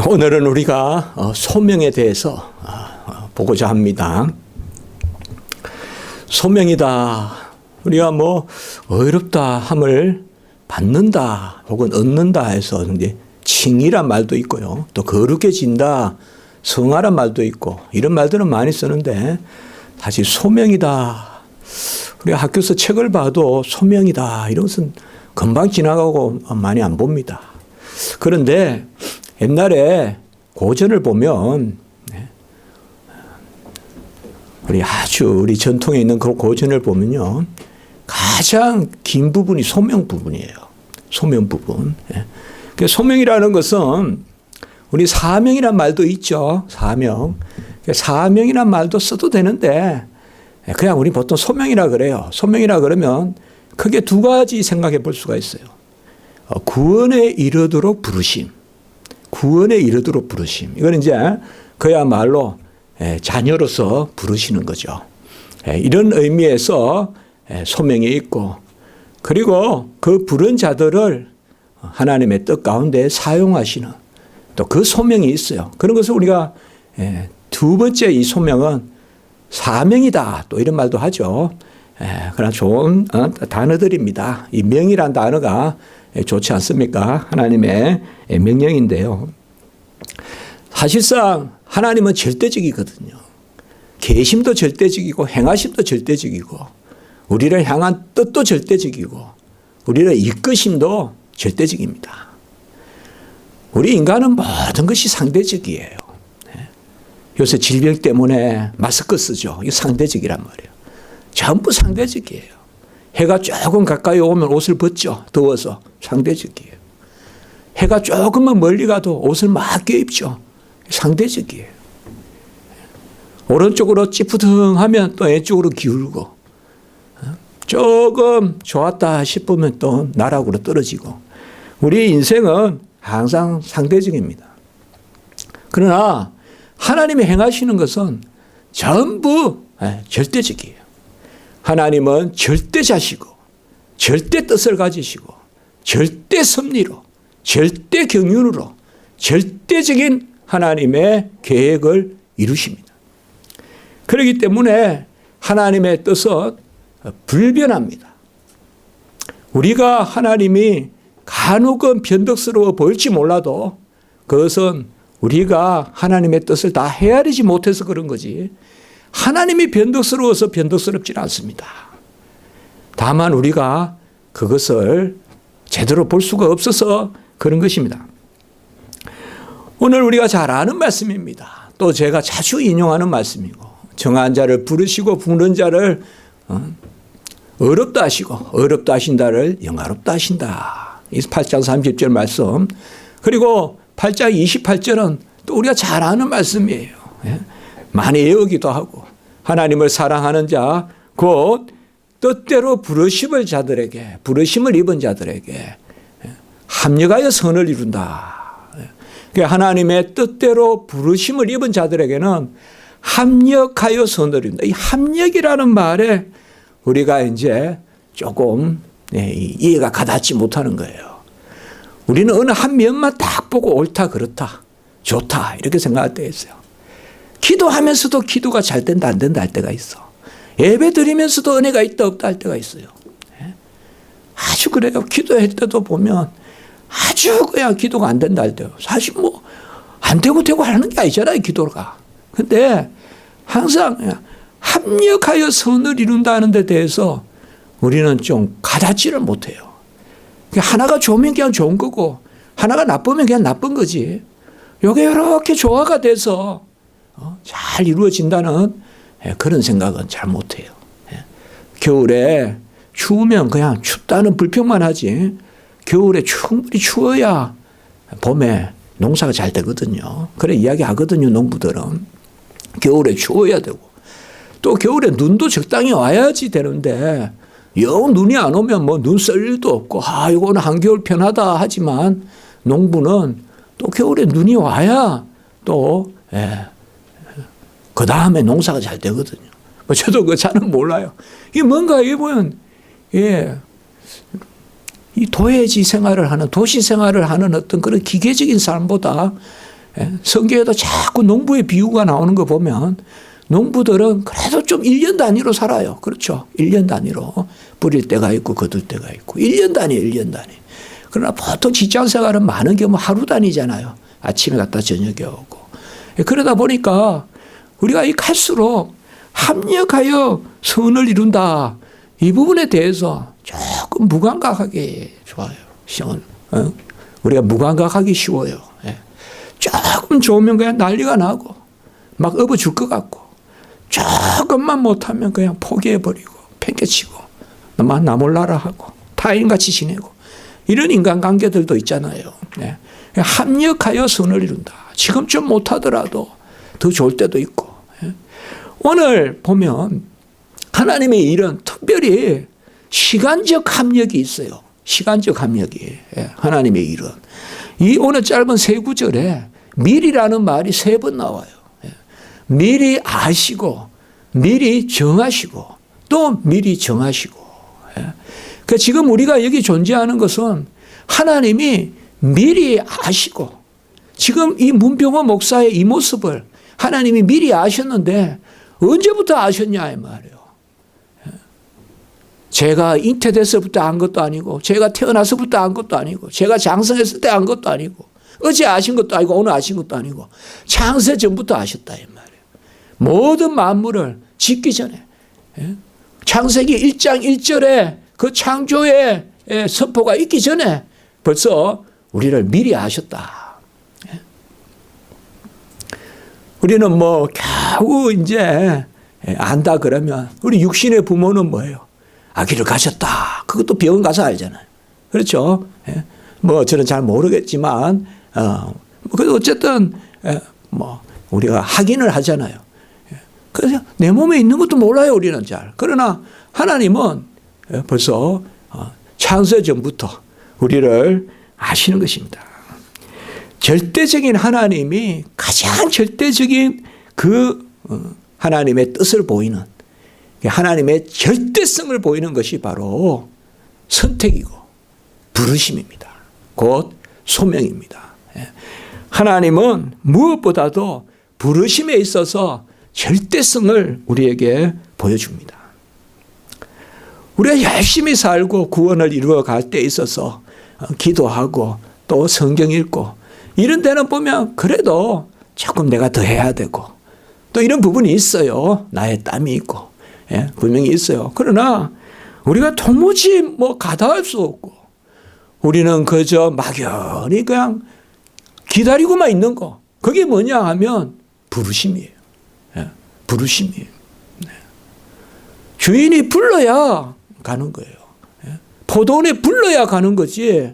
오늘은 우리가 소명에 대해서 보고자 합니다. 소명이다. 우리가 뭐 어렵다 함을 받는다 혹은 얻는다 해서 이제 칭이란 말도 있고요. 또 거룩해진다, 성하란 말도 있고 이런 말들은 많이 쓰는데 사실 소명이다. 우리가 학교에서 책을 봐도 소명이다 이런 것은 금방 지나가고 많이 안 봅니다. 그런데 옛날에 고전을 보면 우리 전통에 있는 그 고전을 보면요. 가장 긴 부분이 소명 부분이에요. 소명 부분. 소명이라는 것은 우리 사명이란 말도 있죠. 사명. 사명이란 말도 써도 되는데 그냥 우리 보통 소명이라 그래요. 소명이라 그러면 크게 두 가지 생각해 볼 수가 있어요. 구원에 이르도록 부르심. 구원에 이르도록 부르심. 이건 이제 그야말로 자녀로서 부르시는 거죠. 이런 의미에서 소명이 있고 그리고 그 부른 자들을 하나님의 뜻 가운데 사용하시는 또 그 소명이 있어요. 그런 것을 우리가 두 번째 이 소명은 사명이다. 또 이런 말도 하죠. 그러나 좋은 단어들입니다. 이 명이란 단어가 좋지 않습니까? 하나님의 명령인데요. 사실상 하나님은 절대적이거든요. 계심도 절대적이고 행하심도 절대적이고 우리를 향한 뜻도 절대적이고 우리를 이끄심도 절대적입니다. 우리 인간은 모든 것이 상대적이에요. 요새 질병 때문에 마스크 쓰죠. 이게 상대적이란 말이에요. 전부 상대적이에요. 해가 조금 가까이 오면 옷을 벗죠. 더워서 상대적이에요. 해가 조금만 멀리 가도 옷을 막 껴입죠. 상대적이에요. 오른쪽으로 찌푸둥하면 또 왼쪽으로 기울고 조금 좋았다 싶으면 또 나락으로 떨어지고 우리 인생은 항상 상대적입니다. 그러나 하나님이 행하시는 것은 전부 절대적이에요. 하나님은 절대자시고 절대 뜻을 가지시고 절대 섭리로 절대 경륜으로 절대적인 하나님의 계획을 이루십니다. 그렇기 때문에 하나님의 뜻은 불변합니다. 우리가 하나님이 간혹은 변덕스러워 보일지 몰라도 그것은 우리가 하나님의 뜻을 다 헤아리지 못해서 그런 거지 하나님이 변덕스러워서 변덕스럽지는 않습니다. 다만 우리가 그것을 제대로 볼 수가 없어서 그런 것입니다. 오늘 우리가 잘 아는 말씀입니다. 또 제가 자주 인용하는 말씀이고 정한 자를 부르시고 부르는 자를 어렵다 하시고 어렵다 하신다를 영화롭다 하신다. 이 8장 30절 말씀 그리고 8장 28절은 또 우리가 잘 아는 말씀이에요. 많이 외우기도 하고 하나님을 사랑하는 자 곧 뜻대로 부르심을 입은 자들에게 합력하여 선을 이룬다. 하나님의 뜻대로 부르심을 입은 자들에게는 합력하여 선을 이룬다. 이 합력이라는 말에 우리가 이제 조금 이해가 가닿지 못하는 거예요. 우리는 어느 한 면만 딱 보고 옳다, 그렇다, 좋다 이렇게 생각할 때가 있어요. 기도하면서도 기도가 잘 된다, 안 된다 할 때가 있어. 예배 드리면서도 은혜가 있다, 없다 할 때가 있어요. 아주 그래요. 기도할 때도 보면 아주 그냥 기도가 안 된다 할 때요. 사실 뭐 안 되고 하는 게 아니잖아요, 기도가. 근데 항상 합력하여 선을 이룬다는 데 대해서 우리는 좀 가닿지를 못해요. 하나가 좋으면 그냥 좋은 거고 하나가 나쁘면 그냥 나쁜 거지. 이게 이렇게 조화가 돼서 잘 이루어진다는 그런 생각은 잘 못해요. 겨울에 추우면 그냥 춥다는 불평만 하지 겨울에 충분히 추워야 봄에 농사가 잘 되거든요. 그래 이야기하거든요. 농부들은. 겨울에 추워야 되고 또 겨울에 눈도 적당히 와야지 되는데 영 눈이 안 오면 뭐 눈 쓸 일도 없고 이거는 한겨울 편하다 하지만 농부는 또 겨울에 눈이 와야 또 그 다음에 농사가 잘 되거든요. 저도 그 잘은 몰라요. 이게 뭔가 이게 보면 이 도회지 생활을 하는, 도시 생활을 하는 어떤 그런 기계적인 삶보다 성경에도 자꾸 농부의 비유가 나오는 거 보면 농부들은 그래도 좀 1년 단위로 살아요. 그렇죠. 1년 단위로. 뿌릴 때가 있고 거둘 때가 있고. 1년 단위, 1년 단위. 그러나 보통 직장 생활은 많은 경우 하루 단위잖아요. 아침에 갔다 저녁에 오고. 그러다 보니까 우리가 갈수록 합력하여 선을 이룬다. 이 부분에 대해서 조금 무감각하게 좋아요. 우리가 무감각하기 쉬워요. 조금 좋으면 그냥 난리가 나고 막 업어줄 것 같고 조금만 못하면 그냥 포기해버리고 팽개치고 나 몰라라 하고 타인같이 지내고 이런 인간관계들도 있잖아요. 합력하여 선을 이룬다. 지금 좀 못하더라도 더 좋을 때도 있고. 오늘 보면 하나님의 일은 특별히 시간적 합력이 있어요. 시간적 합력이. 하나님의 일은. 이 오늘 짧은 세 구절에 미리라는 말이 3번 나와요. 미리 아시고 미리 정하시고 또 미리 정하시고. 그러니까 지금 우리가 여기 존재하는 것은 하나님이 미리 아시고 지금 이 문병호 목사의 이 모습을 하나님이 미리 아셨는데 언제부터 아셨냐 이 말이에요. 제가 잉태돼서부터 안 것도 아니고 제가 태어나서부터 안 것도 아니고 제가 장성했을 때 안 것도 아니고 어제 아신 것도 아니고 오늘 아신 것도 아니고 창세 전부터 아셨다 이 말이에요. 모든 만물을 짓기 전에 창세기 1장 1절에 그 창조의 선포가 있기 전에 벌써 우리를 미리 아셨다. 우리는 뭐 겨우 이제 안다 그러면 우리 육신의 부모는 뭐예요? 아기를 가졌다. 그것도 병원 가서 알잖아요. 그렇죠? 뭐 저는 잘 모르겠지만 그래도 어쨌든 뭐 우리가 확인을 하잖아요. 그래서 내 몸에 있는 것도 몰라요 우리는 잘. 그러나 하나님은 벌써 창세 전부터 우리를 아시는 것입니다. 절대적인 하나님이 가장 절대적인 그 하나님의 뜻을 보이는 하나님의 절대성을 보이는 것이 바로 선택이고 부르심입니다. 곧 소명입니다. 하나님은 무엇보다도 부르심에 있어서 절대성을 우리에게 보여줍니다. 우리가 열심히 살고 구원을 이루어갈 때 있어서 기도하고 또 성경 읽고 이런 데는 보면 그래도 조금 내가 더 해야 되고 또 이런 부분이 있어요. 나의 땀이 있고 분명히 있어요. 그러나 우리가 도무지 뭐 가다할 수 없고 우리는 그저 막연히 그냥 기다리고만 있는 거. 그게 뭐냐 하면 부르심이에요. 부르심이에요. 주인이 불러야 가는 거예요. 포도원에 불러야 가는 거지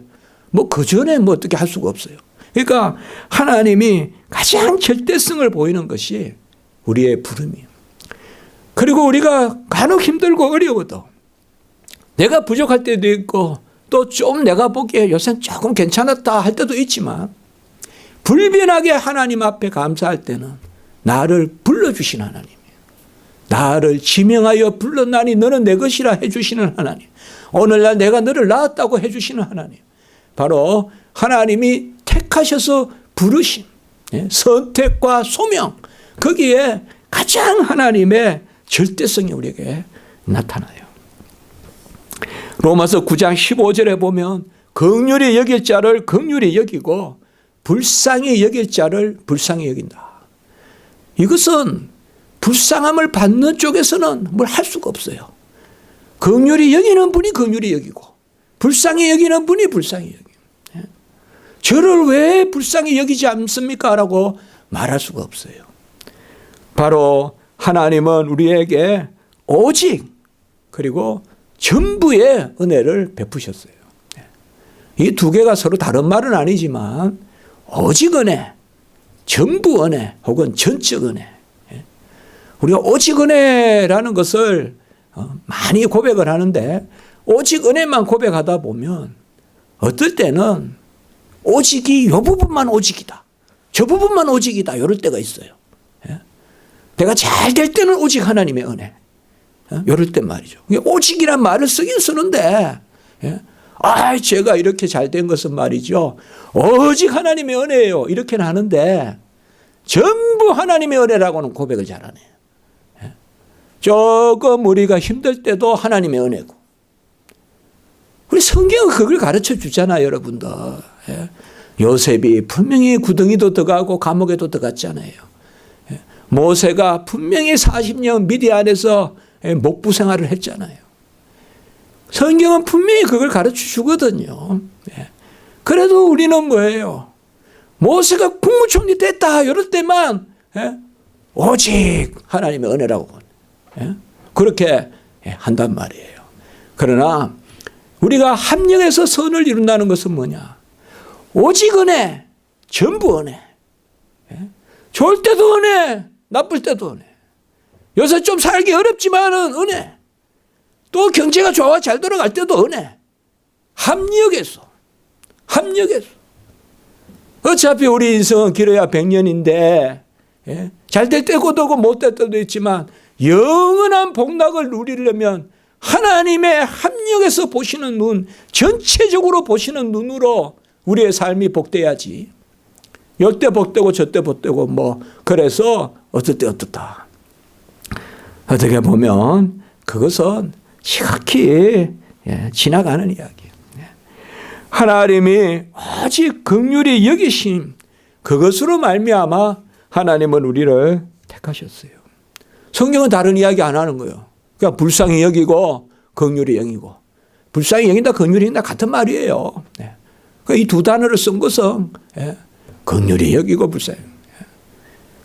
뭐 그 전에 뭐 어떻게 할 수가 없어요. 그러니까 하나님이 가장 절대성을 보이는 것이 우리의 부름이에요. 그리고 우리가 간혹 힘들고 어려워도 내가 부족할 때도 있고 또 좀 내가 보기에 요새 조금 괜찮았다 할 때도 있지만 불변하게 하나님 앞에 감사할 때는 나를 불러주신 하나님이에요. 나를 지명하여 불렀나니 너는 내 것이라 해주시는 하나님. 오늘날 내가 너를 낳았다고 해주시는 하나님. 바로 하나님이 택하셔서 부르심, 선택과 소명, 거기에 가장 하나님의 절대성이 우리에게 나타나요. 로마서 9장 15절에 보면 긍휼히 여길 자를 긍휼히 여기고 불쌍히 여길 자를 불쌍히 여긴다. 이것은 불쌍함을 받는 쪽에서는 뭘 할 수가 없어요. 긍휼히 여기는 분이 긍휼히 여기고 불쌍히 여기는 분이 불쌍히 여기고 저를 왜 불쌍히 여기지 않습니까? 라고 말할 수가 없어요. 바로 하나님은 우리에게 오직 그리고 전부의 은혜를 베푸셨어요. 이 두 개가 서로 다른 말은 아니지만 오직 은혜, 전부 은혜 혹은 전적 은혜. 우리가 오직 은혜라는 것을 많이 고백을 하는데 오직 은혜만 고백하다 보면 어떨 때는 오직이 이 부분만 오직이다. 저 부분만 오직이다. 이럴 때가 있어요. 내가 잘 될 때는 오직 하나님의 은혜. 이럴 때 말이죠. 오직이란 말을 쓰긴 쓰는데 제가 이렇게 잘된 것은 말이죠, 오직 하나님의 은혜예요. 이렇게는 하는데 전부 하나님의 은혜라고는 고백을 잘하네요. 조금 우리가 힘들 때도 하나님의 은혜고. 우리 성경은 그걸 가르쳐 주잖아요, 여러분들. 요셉이 분명히 구덩이도 들어가고 감옥에도 들어갔잖아요. 모세가 분명히 40년 미디안에서 목부 생활을 했잖아요. 성경은 분명히 그걸 가르쳐 주거든요. 그래도 우리는 뭐예요? 모세가 국무총리 됐다 이럴 때만 오직 하나님의 은혜라고 그렇게 한단 말이에요. 그러나 우리가 합력해서 선을 이룬다는 것은 뭐냐? 오직 은혜, 전부 은혜. 좋을 때도 은혜, 나쁠 때도 은혜. 요새 좀 살기 어렵지만은 은혜. 또 경제가 좋아 잘 돌아갈 때도 은혜. 합력해서. 어차피 우리 인생은 길어야 100년인데 잘 될 때도 있고 못 될 때도 있지만 영원한 복락을 누리려면 하나님의 합력에서 보시는 눈, 전체적으로 보시는 눈으로 우리의 삶이 복돼야지. 요때 복되고 저때 복되고 그래서 어떨 때 어떻다. 어떻게 보면 그것은 지극히 지나가는 이야기예요. 하나님이 오직 긍휼히 여기심, 그것으로 말미암아 하나님은 우리를 택하셨어요. 성경은 다른 이야기 안 하는 거예요. 그러니까 불쌍히 여기고 긍휼히 여기고, 불쌍히 여긴다 긍휼히 여긴다 같은 말이에요. 그러니까 이 두 단어를 쓴 것은 긍휼히 여기고 불쌍히.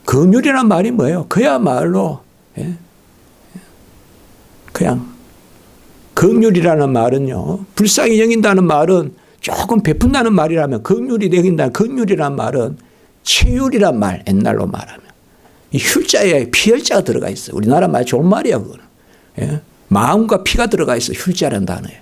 긍휼이란 말이 뭐예요? 그야말로 그냥 긍휼이라는 말은요, 불쌍히 여긴다는 말은 조금 베푼다는 말이라면, 긍휼히 여긴다, 긍휼이란 말은 치율이란 말, 옛날로 말하면 이 휼자에 피혈자가 들어가 있어요. 우리나라 말 좋은 말이야 그거는. 마음과 피가 들어가 있어, 휼자라는 단어에.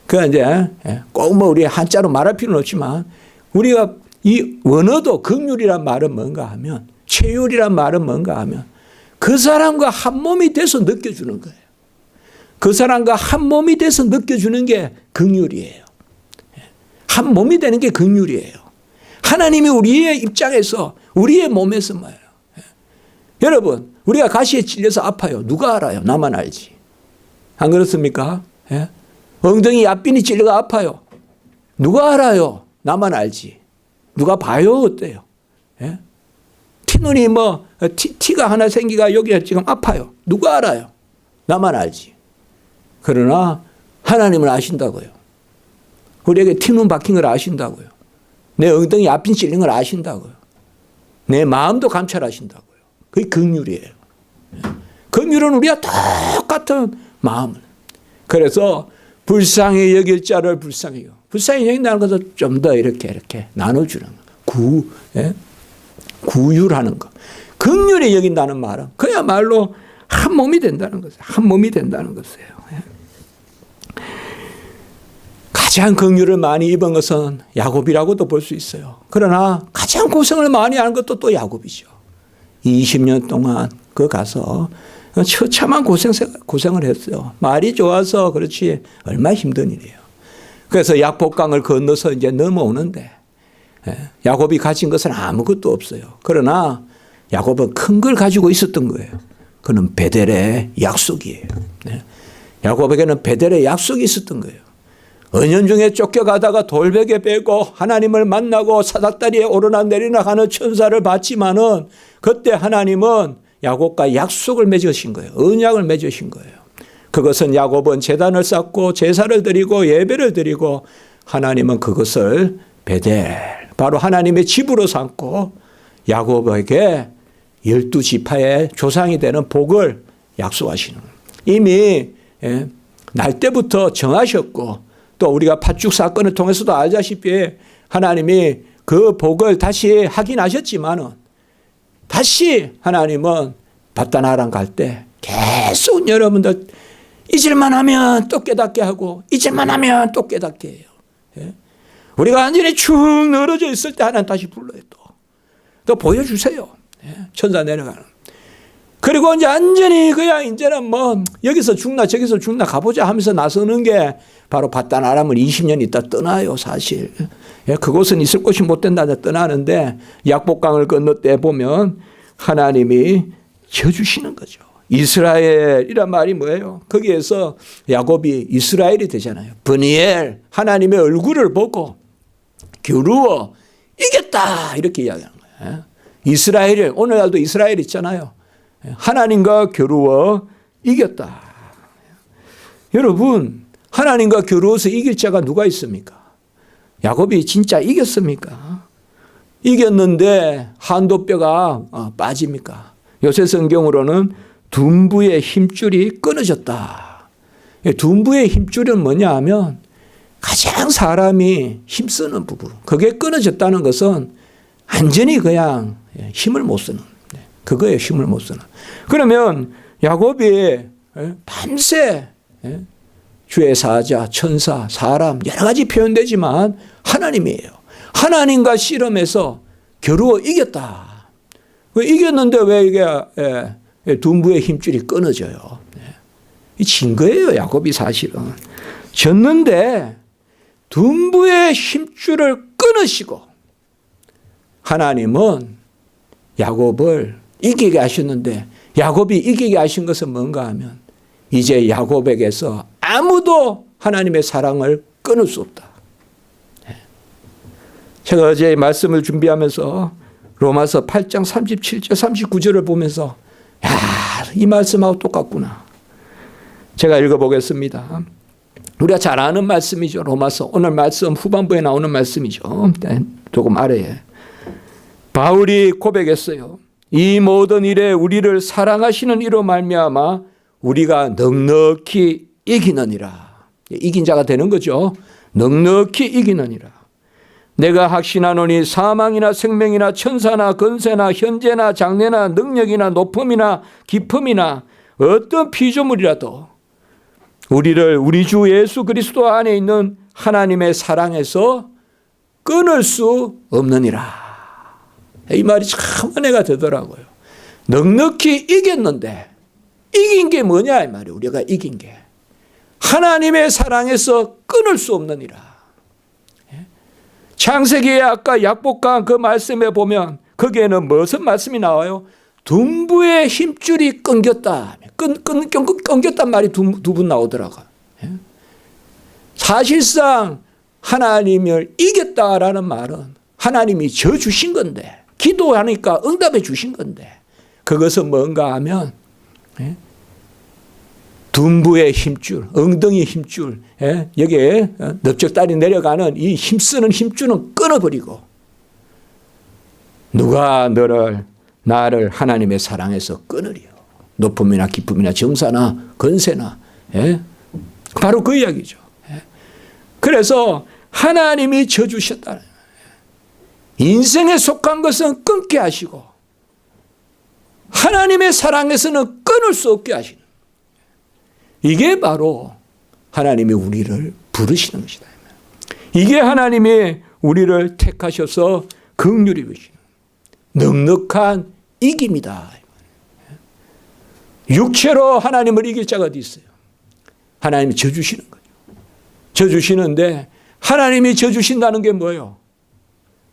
그 이제 꼭 우리 한자로 말할 필요는 없지만 우리가 이 원어도 긍휼이란 말은 뭔가 하면, 치율이란 말은 뭔가 하면 그 사람과 한 몸이 돼서 느껴주는 거예요. 그 사람과 한 몸이 돼서 느껴주는 게 긍휼이에요. 한 몸이 되는 게 긍휼이에요. 하나님이 우리의 입장에서, 우리의 몸에서 뭐예요? 여러분, 우리가 가시에 찔려서 아파요. 누가 알아요? 나만 알지. 안 그렇습니까? 엉덩이 앞빈이 찔려가 아파요. 누가 알아요? 나만 알지. 누가 봐요? 어때요? 티눈이 티가 하나 생기가 여기가 지금 아파요. 누가 알아요? 나만 알지. 그러나 하나님은 아신다고요. 우리에게 티눈 박힌 걸 아신다고요. 내 엉덩이 앞핀 찔린 걸 아신다고요. 내 마음도 감찰하신다고요. 그게 긍휼이에요. 긍휼은 우리가 똑같은 마음을. 그래서 불쌍히 여길 자를 불쌍히 여겨. 불쌍히 여긴다는 것은 좀 더 이렇게 나눠주는 거. 구휼하는 거. 긍휼히 여긴다는 말은 그야말로 한 몸이 된다는 것이에요. 한 몸이 된다는 것이에요. 가장 긍휼을 많이 입은 것은 야곱이라고도 볼 수 있어요. 그러나 가장 고생을 많이 하는 것도 또 야곱이죠. 20년 동안 가서 처참한 고생을 했어요. 말이 좋아서 그렇지 얼마나 힘든 일이에요. 그래서 약복강을 건너서 이제 넘어오는데 야곱이 가진 것은 아무것도 없어요. 그러나 야곱은 큰 걸 가지고 있었던 거예요. 그는 베델의 약속이에요. 야곱에게는 베델의 약속이 있었던 거예요. 은연중에 쫓겨가다가 돌베개 빼고 하나님을 만나고 사닥다리에 오르나 내리나 하는 천사를 봤지만은 그때 하나님은 야곱과 약속을 맺으신 거예요. 언약을 맺으신 거예요. 그것은 야곱은 제단을 쌓고 제사를 드리고 예배를 드리고 하나님은 그것을 베델, 바로 하나님의 집으로 삼고 야곱에게 12지파의 조상이 되는 복을 약속하시는 거예요. 이미 날 때부터 정하셨고 또 우리가 팥죽 사건을 통해서도 알다시피 하나님이 그 복을 다시 확인하셨지만은 다시 하나님은 바다나랑 갈 때 계속 여러분들 잊을만 하면 또 깨닫게 하고 잊을만 하면 또 깨닫게 해요. 우리가 완전히 축 늘어져 있을 때 하나님 다시 불러요. 또 보여주세요. 천사 내려가는. 그리고 이제 완전히 그냥 이제는 뭐 여기서 죽나 저기서 죽나 가보자 하면서 나서는 게 바로 바단 아람을 20년 있다 떠나요, 사실. 예, 그곳은 있을 곳이 못 된다 떠나는데 약복강을 건너때 보면 하나님이 져주시는 거죠. 이스라엘이란 말이 뭐예요? 거기에서 야곱이 이스라엘이 되잖아요. 브니엘, 하나님의 얼굴을 보고 겨루어 이겼다 이렇게 이야기하는 거예요. 이스라엘, 오늘날도 이스라엘 있잖아요. 하나님과 겨루어 이겼다. 여러분, 하나님과 겨루어서 이길 자가 누가 있습니까? 야곱이 진짜 이겼습니까? 이겼는데 한도뼈가 빠집니까? 요새 성경으로는 둔부의 힘줄이 끊어졌다. 둔부의 힘줄은 뭐냐 하면 가장 사람이 힘쓰는 부분. 그게 끊어졌다는 것은 완전히 그냥 힘을 못 쓰는. 그거에 힘을 못 쓰는. 그러면 야곱이 밤새 주의 사자, 천사, 사람 여러 가지 표현되지만 하나님이에요. 하나님과 씨름해서 겨루어 이겼다. 이겼는데 왜 이게 둔부의 힘줄이 끊어져요? 진 거예요, 야곱이 사실은. 졌는데 둔부의 힘줄을 끊으시고 하나님은 야곱을 이기게 하셨는데 야곱이 이기게 하신 것은 뭔가 하면 이제 야곱에게서 아무도 하나님의 사랑을 끊을 수 없다. 제가 어제 말씀을 준비하면서 로마서 8장 37절 39절을 보면서 이 말씀하고 똑같구나. 제가 읽어보겠습니다. 우리가 잘 아는 말씀이죠. 로마서 오늘 말씀 후반부에 나오는 말씀이죠. 조금 아래에. 바울이 고백했어요. 이 모든 일에 우리를 사랑하시는 이로 말미암아 우리가 넉넉히 이기느니라. 이긴 자가 되는 거죠. 넉넉히 이기느니라. 내가 확신하노니 사망이나 생명이나 천사나 건세나 현재나 장래나 능력이나 높음이나 깊음이나 어떤 피조물이라도 우리를 우리 주 예수 그리스도 안에 있는 하나님의 사랑에서 끊을 수 없느니라. 이 말이 참 은혜가 되더라고요. 넉넉히 이겼는데 이긴 게 뭐냐 이 말이에요. 우리가 이긴 게 하나님의 사랑에서 끊을 수 없느니라. 창세기에 아까 약복강 그 말씀에 보면 거기에는 무슨 말씀이 나와요? 둔부의 힘줄이 끊겼다. 끊겼단 말이 두 번 나오더라고요. 사실상 하나님을 이겼다라는 말은 하나님이 져주신 건데 기도하니까 응답해 주신 건데 그것은 뭔가 하면 둔부의 힘줄, 엉덩이 힘줄, 여기에 넓적다리 내려가는 이 힘쓰는 힘줄은 끊어버리고 누가 나를 하나님의 사랑에서 끊으리요. 높음이나 기쁨이나 정사나 건세나 바로 그 이야기죠. 그래서 하나님이 져주셨다는 거예요. 인생에 속한 것은 끊게 하시고 하나님의 사랑에서는 끊을 수 없게 하시는 이게 바로 하나님이 우리를 부르시는 것이다. 이게 하나님이 우리를 택하셔서 긍휼히 여기시는 넉넉한 이김이다. 육체로 하나님을 이길 자가 어디 있어요? 하나님이 져주시는 거죠. 져주시는데 하나님이 져주신다는 게 뭐예요?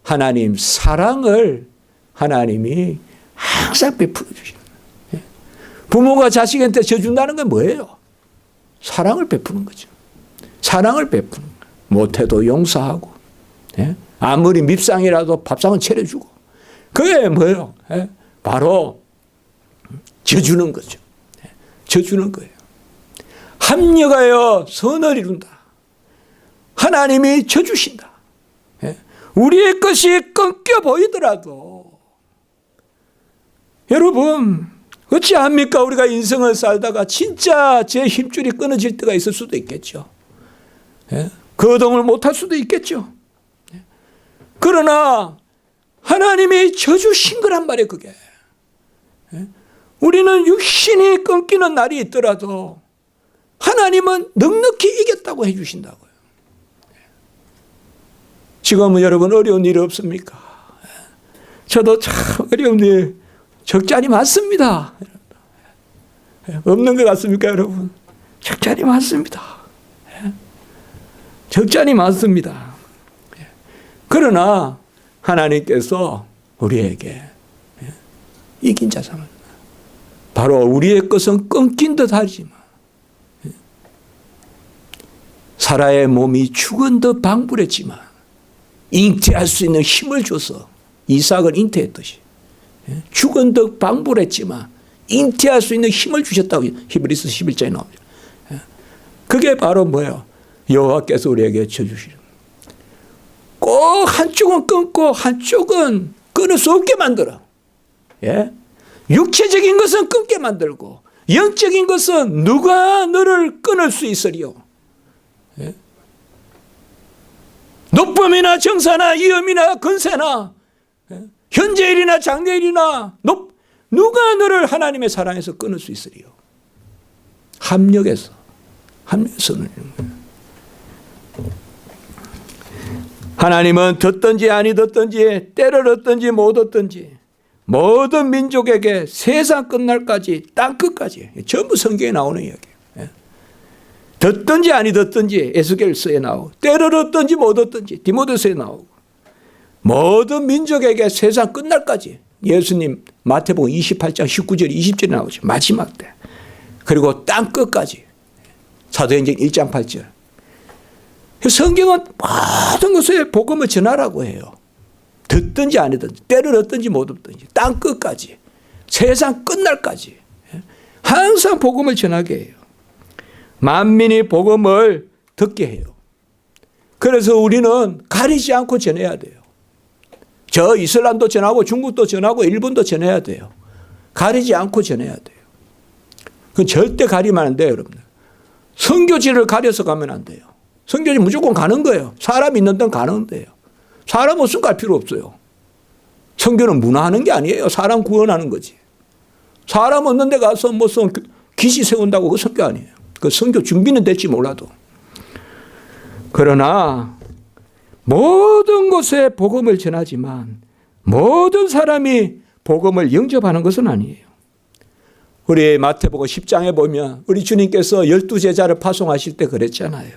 하나님 사랑을 하나님이 항상 베풀어 주시는 거예요. 부모가 자식한테 져준다는 건 뭐예요? 사랑을 베푸는 거죠. 사랑을 베푸는 거예요. 못해도 용서하고 아무리 밉상이라도 밥상은 차려주고 그게 뭐예요? 바로 져주는 거죠. 져주는 거예요. 합력하여 선을 이룬다. 하나님이 져주신다. 우리의 것이 끊겨 보이더라도 여러분 어찌합니까? 우리가 인생을 살다가 진짜 제 힘줄이 끊어질 때가 있을 수도 있겠죠. 거동을 못할 수도 있겠죠. 그러나 하나님이 져주신 거란 말이에요. 그게. 우리는 육신이 끊기는 날이 있더라도 하나님은 넉넉히 이겼다고 해 주신다고요. 지금은 여러분 어려운 일이 없습니까? 저도 참 어려운 일 적잖이 많습니다. 없는 것 같습니까, 여러분? 적잖이 많습니다. 적잖이 많습니다. 그러나 하나님께서 우리에게 이긴 자상을 바로 우리의 것은 끊긴 듯 하지만 사라의 몸이 죽은 듯 방불했지만 잉태할 수 있는 힘을 줘서 이삭을 잉태했듯이 죽은 듯 방불했지만 잉태할 수 있는 힘을 주셨다고 히브리서 11장에 나오죠. 그게 바로 뭐예요? 여호와께서 우리에게 쳐주시는 꼭 한쪽은 끊고 한쪽은 끊을 수 없게 만들어. 예? 육체적인 것은 끊게 만들고 영적인 것은 누가 너를 끊을 수 있으리요? 예? 높음이나 정사나 위엄이나 근세나 현재일이나 장래일이나 누가 너를 하나님의 사랑에서 끊을 수 있으리요? 합력해서 누리는 거예요. 하나님은 듣든지 아니 듣든지 때를 얻든지 못 얻든지 모든 민족에게 세상 끝날까지 땅 끝까지 전부 성경에 나오는 이야기예요. 듣든지 아니 듣든지 에스겔서에 나오고 때를 얻든지 못 얻든지 디모데서에 나오고 모든 민족에게 세상 끝날까지 예수님 마태복음 28장 19절 20절에 나오죠. 마지막 때. 그리고 땅 끝까지 사도행전 1장 8절. 성경은 모든 것에 복음을 전하라고 해요. 듣든지 아니든지 때를 얻든지 못 얻든지 땅 끝까지 세상 끝날까지 항상 복음을 전하게 해요. 만민이 복음을 듣게 해요. 그래서 우리는 가리지 않고 전해야 돼요. 저 이슬람도 전하고 중국도 전하고 일본도 전해야 돼요. 가리지 않고 전해야 돼요. 그건 절대 가리면 안 돼요, 여러분들. 선교지를 가려서 가면 안 돼요. 선교지 무조건 가는 거예요. 사람 있는 데는 가는 데요. 사람 없으면 갈 필요 없어요. 선교는 문화하는 게 아니에요. 사람 구원하는 거지. 사람 없는 데 가서 무슨 기시 세운다고 그 선교 아니에요. 그 선교 준비는 될지 몰라도. 그러나 모든 곳에 복음을 전하지만 모든 사람이 복음을 영접하는 것은 아니에요. 우리 마태복음 10장에 보면 우리 주님께서 12제자를 파송하실 때 그랬잖아요.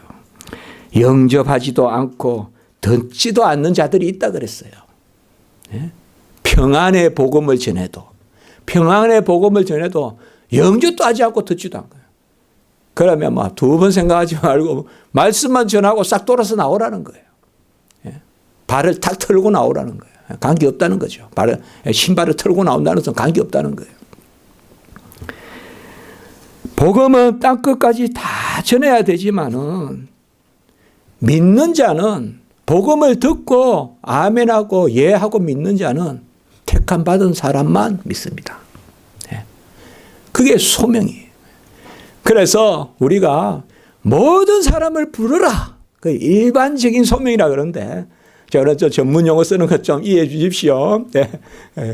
영접하지도 않고 듣지도 않는 자들이 있다 그랬어요. 평안의 복음을 전해도 영접도 하지 않고 듣지도 않고요. 그러면 막 두 번 생각하지 말고 말씀만 전하고 싹 돌아서 나오라는 거예요. 발을 탁 털고 나오라는 거예요. 관계 없다는 거죠. 신발을 털고 나온다는 것은 관계 없다는 거예요. 복음은 땅끝까지 다 전해야 되지만은 믿는 자는 복음을 듣고 아멘하고 예하고 믿는 자는 택함 받은 사람만 믿습니다. 그게 소명이에요. 그래서 우리가 모든 사람을 부르라. 그 일반적인 소명이라 그러는데 저는 전문 용어 쓰는 것 좀 이해해 주십시오.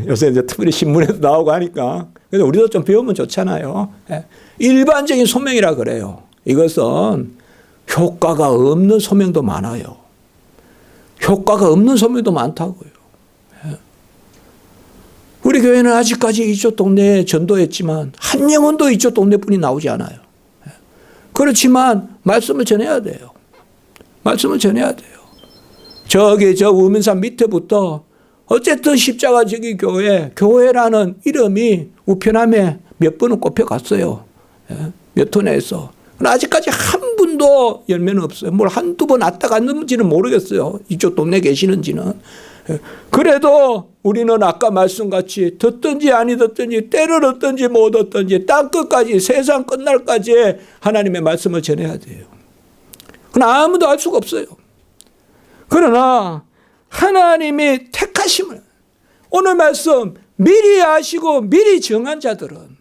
요새 이제 특별히 신문에도 나오고 하니까. 그래서 우리도 좀 배우면 좋잖아요. 일반적인 소명이라 그래요. 이것은 효과가 없는 소명도 많아요. 효과가 없는 소명도 많다고요. 우리 교회는 아직까지 이쪽 동네에 전도했지만 한 영혼도 이쪽 동네뿐이 나오지 않아요. 그렇지만 말씀을 전해야 돼요. 말씀을 전해야 돼요. 저기 저 우면산 밑에부터 어쨌든 십자가지기 교회라는 이름이 우편함에 몇 번은 꼽혀갔어요. 몇 톤에서. 아직까지 한 분도 열매는 없어요. 뭘 한두 번 왔다 갔는지는 모르겠어요. 이쪽 동네 계시는지는. 그래도 우리는 아까 말씀같이 듣든지 아니 듣든지 때를 얻든지 못 얻든지 땅끝까지 세상 끝날까지 하나님의 말씀을 전해야 돼요. 그러나 아무도 알 수가 없어요. 그러나 하나님이 택하심을 오늘 말씀 미리 아시고 미리 정한 자들은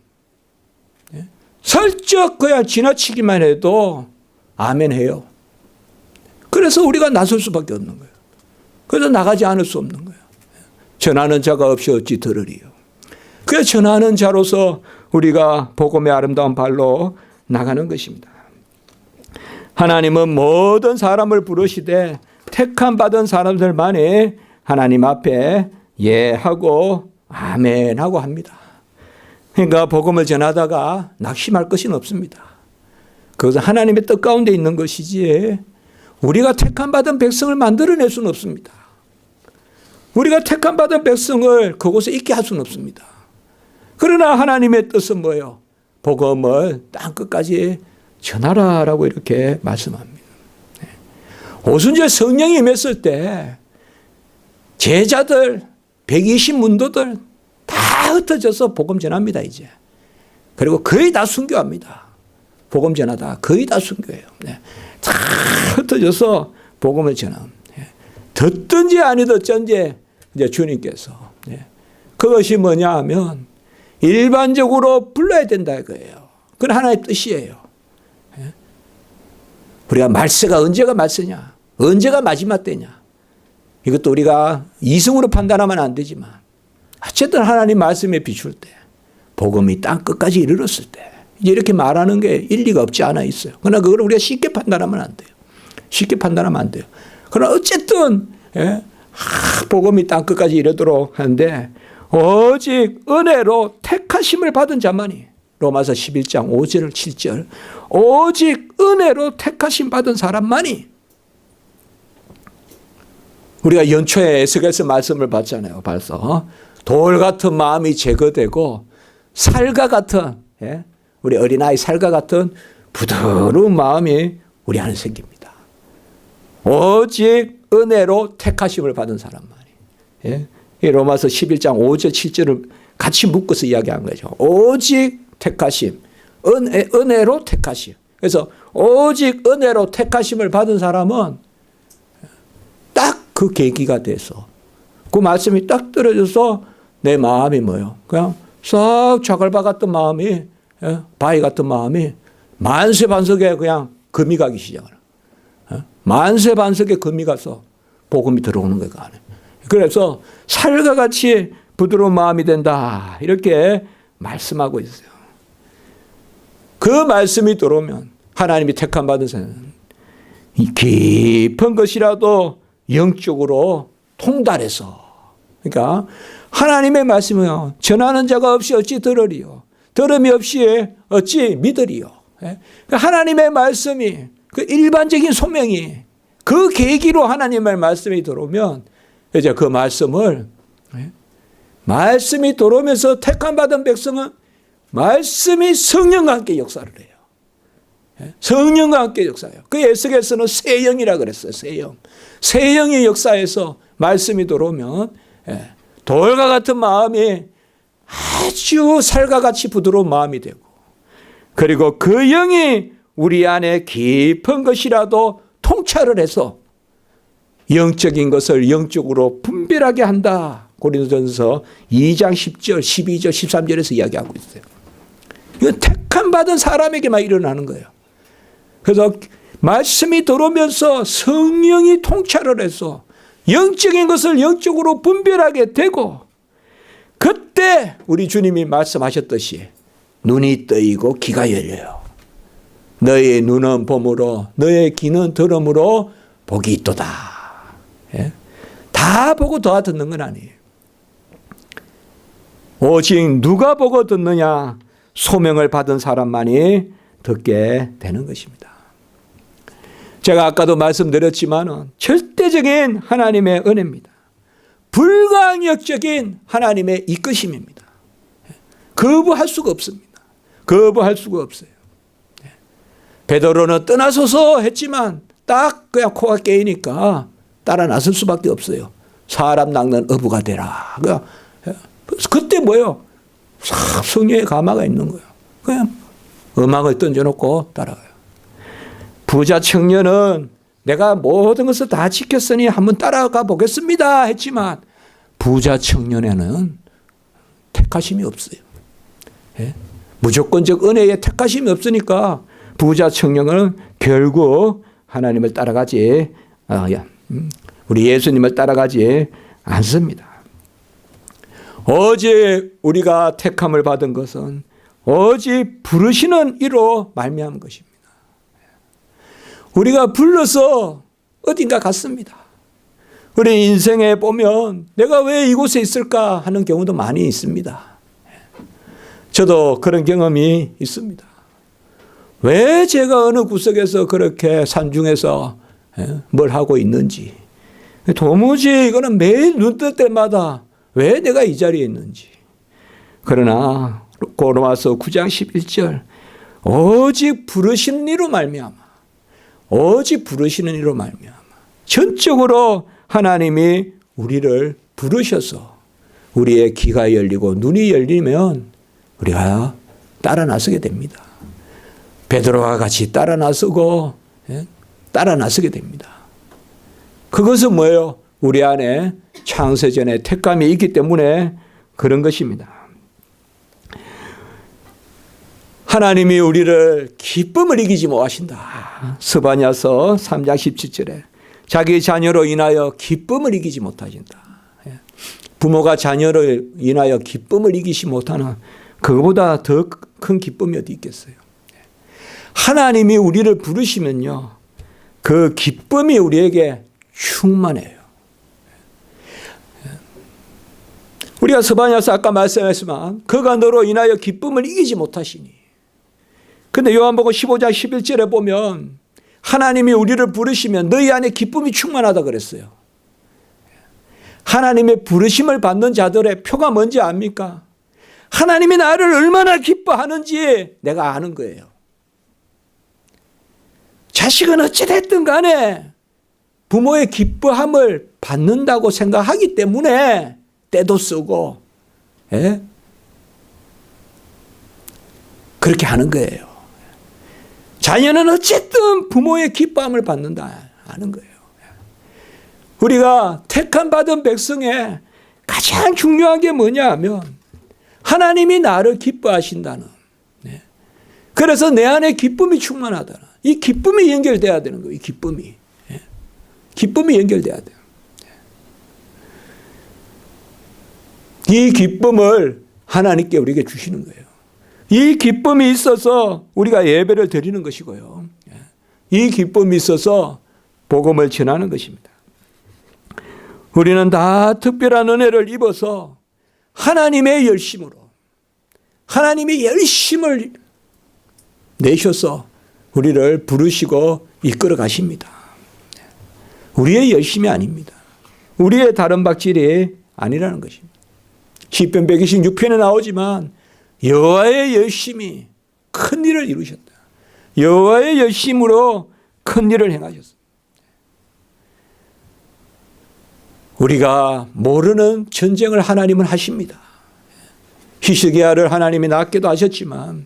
슬쩍 그냥 지나치기만 해도 아멘 해요. 그래서 우리가 나설 수밖에 없는 거예요. 그래서 나가지 않을 수 없는 거예요. 전하는 자가 없이 어찌 들으리요. 그래서 전하는 자로서 우리가 복음의 아름다운 발로 나가는 것입니다. 하나님은 모든 사람을 부르시되 택함 받은 사람들만이 하나님 앞에 예하고 아멘하고 합니다. 그러니까 복음을 전하다가 낙심할 것은 없습니다. 그것은 하나님의 뜻 가운데 있는 것이지 우리가 택함 받은 백성을 만들어낼 수는 없습니다. 우리가 택함 받은 백성을 그곳에 있게 할 수는 없습니다. 그러나 하나님의 뜻은 뭐예요? 복음을 땅 끝까지 전하라라고 이렇게 말씀합니다. 오순절 성령이 임했을 때 제자들 120문도들 다 흩어져서 복음 전합니다. 이제. 그리고 거의 다 순교합니다. 복음 전하다 거의 다 순교해요. 다 흩어져서 복음을 전합니다. 듣든지 아니든지 이제 주님께서 그것이 뭐냐 하면 일반적으로 불러야 된다 이거예요. 그건 하나의 뜻이에요. 우리가 말세가 언제가 말세냐, 언제가 마지막 때냐, 이것도 우리가 이성으로 판단하면 안 되지만 어쨌든 하나님 말씀에 비출 때 복음이 땅 끝까지 이르렀을 때 이제 이렇게 말하는 게 일리가 없지 않아 있어요. 그러나 그걸 우리가 쉽게 판단하면 안 돼요. 쉽게 판단하면 안 돼요. 그러나 어쨌든 복음이 땅 끝까지 이르도록 하는데 오직 은혜로 택하심을 받은 자만이, 로마서 11장 5절 7절, 오직 은혜로 택하심 받은 사람만이. 우리가 연초에 에스겔서 말씀을 봤잖아요. 벌써 돌 같은 마음이 제거되고 살과 같은, 우리 어린아이 살과 같은 부드러운 마음이 우리 안에 생깁니다. 오직 은혜로 택하심을 받은 사람만이. 이 로마서 11장 5절 7절을 같이 묶어서 이야기한 거죠. 오직 택하심, 은혜로 택하심. 그래서 오직 은혜로 택하심을 받은 사람은 딱 그 계기가 돼서 그 말씀이 딱 떨어져서 내 마음이 뭐예요? 그냥 싹 좌갈바 같은 마음이, 바위 같은 마음이 만세반석에 그냥 금이 가기 시작을. 만세반석에 금이 가서 복음이 들어오는 거예요. 그래서 살과 같이 부드러운 마음이 된다 이렇게 말씀하고 있어요. 그 말씀이 들어오면 하나님이 택함 받은 사람은 깊은 것이라도 영적으로 통달해서, 그러니까 하나님의 말씀을 전하는 자가 없이 어찌 들으리요, 들음이 없이 어찌 믿으리요. 그러니까 하나님의 말씀이, 그 일반적인 소명이 그 계기로 하나님의 말씀이 들어오면 이제 그 말씀이 들어오면서 택함 받은 백성은 말씀이 성령과 함께 역사를 해요. 성령과 함께 역사해요. 그 에스겔서는 새 영이라 그랬어요. 새 영. 새 영의 역사에서 말씀이 들어오면 돌과 같은 마음이 아주 살과 같이 부드러운 마음이 되고, 그리고 그 영이 우리 안에 깊은 것이라도 통찰을 해서 영적인 것을 영적으로 분별하게 한다. 고린도전서 2장 10절, 12절, 13절에서 이야기하고 있어요. 이건 택함 받은 사람에게만 일어나는 거예요. 그래서 말씀이 들어오면서 성령이 통찰을 해서 영적인 것을 영적으로 분별하게 되고, 그때 우리 주님이 말씀하셨듯이 눈이 뜨이고 귀가 열려요. 너의 눈은 봄으로 너의 귀는 들음으로 복이 있도다. 다 보고 다 듣는 건 아니에요. 오직 누가 보고 듣느냐? 소명을 받은 사람만이 듣게 되는 것입니다. 제가 아까도 말씀드렸지만 절대적인 하나님의 은혜입니다. 불가항력적인 하나님의 이끄심입니다. 거부할 수가 없습니다. 거부할 수가 없어요. 베드로는 떠나소서 했지만 딱 그냥 코가 깨이니까 따라 나설 수밖에 없어요. 사람 낚는 어부가 되라. 그때 뭐예요? 성령의 가마가 있는 거예요. 그냥 음악을 던져놓고 따라가요. 부자 청년은 내가 모든 것을 다 지켰으니 한번 따라가 보겠습니다 했지만 부자 청년에는 택하심이 없어요. 무조건적 은혜에 택하심이 없으니까 부자 청년은 결국 하나님을 따라가지, 우리 예수님을 따라가지 않습니다. 오직 우리가 택함을 받은 것은 오직 부르시는 이로 말미암은 것입니다. 우리가 불러서 어딘가 갔습니다. 우리 인생에 보면 내가 왜 이곳에 있을까 하는 경우도 많이 있습니다. 저도 그런 경험이 있습니다. 왜 제가 어느 구석에서 그렇게 산중에서 뭘 하고 있는지, 도무지 이거는 매일 눈 뜰 때마다 왜 내가 이 자리에 있는지. 그러나 로마서 9장 11절, 오직 부르시는 이로 말미암아, 오직 부르시는 이로 말미암아, 전적으로 하나님이 우리를 부르셔서 우리의 귀가 열리고 눈이 열리면 우리가 따라 나서게 됩니다. 베드로와 같이 따라 나서고 따라 나서게 됩니다. 그것은 뭐예요? 우리 안에 창세전에 택감이 있기 때문에 그런 것입니다. 하나님이 우리를 기쁨을 이기지 못하신다. 스바냐서 3장 17절에 자기 자녀로 인하여 기쁨을 이기지 못하신다. 부모가 자녀로 인하여 기쁨을 이기지 못하는 그거보다 더 큰 기쁨이 어디 있겠어요. 하나님이 우리를 부르시면요, 그 기쁨이 우리에게 충만해요. 우리가 스바냐서 아까 말씀했지만 그가 너로 인하여 기쁨을 이기지 못하시니. 근데 요한복음 15장 11절에 보면 하나님이 우리를 부르시면 너희 안에 기쁨이 충만하다 그랬어요. 하나님의 부르심을 받는 자들의 표가 뭔지 압니까? 하나님이 나를 얼마나 기뻐하는지 내가 아는 거예요. 자식은 어찌됐든 간에 부모의 기뻐함을 받는다고 생각하기 때문에 때도 쓰고 그렇게 하는 거예요. 자녀는 어쨌든 부모의 기뻐함을 받는다 하는 거예요. 우리가 택함 받은 백성의 가장 중요한 게 뭐냐 하면 하나님이 나를 기뻐하신다는, 그래서 내 안에 기쁨이 충만하다는, 이 기쁨이 연결돼야 되는 거예요. 이 기쁨이 연결돼야 돼요. 이 기쁨을 하나님께 우리에게 주시는 거예요. 이 기쁨이 있어서 우리가 예배를 드리는 것이고요. 이 기쁨이 있어서 복음을 전하는 것입니다. 우리는 다 특별한 은혜를 입어서 하나님의 열심으로, 하나님이 열심을 내셔서 우리를 부르시고 이끌어 가십니다. 우리의 열심이 아닙니다. 우리의 다른 박질이 아니라는 것입니다. 시편 126편에 나오지만 여호와의 열심이 큰 일을 이루셨다. 여호와의 열심으로 큰 일을 행하셨습니다. 우리가 모르는 전쟁을 하나님은 하십니다. 히스기야를 하나님이 낫게도 하셨지만